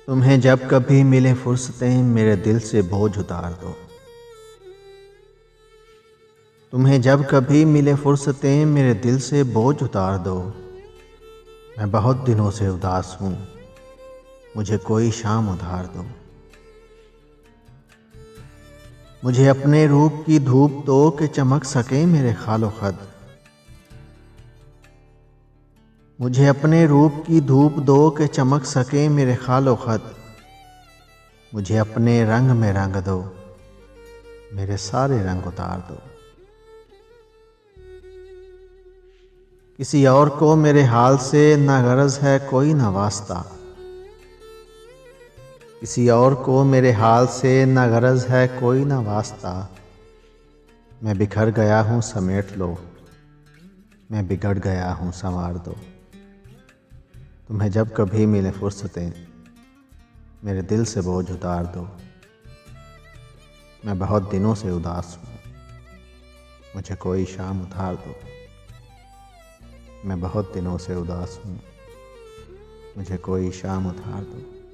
तुम्हें जब कभी मिले फुर्सतें मेरे दिल से बोझ उतार दो। तुम्हें जब कभी मिले फुर्सतें मेरे दिल से बोझ उतार दो। मैं बहुत दिनों से उदास हूँ, मुझे कोई शाम उधार दो। मुझे अपने रूप की धूप दो कि चमक सके मेरे खालो खद। मुझे अपने रूप की धूप दो कि चमक सके मेरे खालो खद। मुझे अपने रंग में रंग दो, मेरे सारे रंग उतार दो। किसी और को मेरे हाल से ना गरज है कोई ना वास्ता। किसी और को मेरे हाल से ना गरज है कोई ना वास्ता। मैं बिखर गया हूँ समेट लो, मैं बिगड़ गया हूँ संवार दो। तुम्हें जब कभी मिले फुर्सतें मेरे दिल से बोझ उतार दो। मैं बहुत दिनों से उदास हूँ, मुझे कोई शाम उधार दो। मैं बहुत दिनों से उदास हूँ, मुझे कोई शाम उधार दो।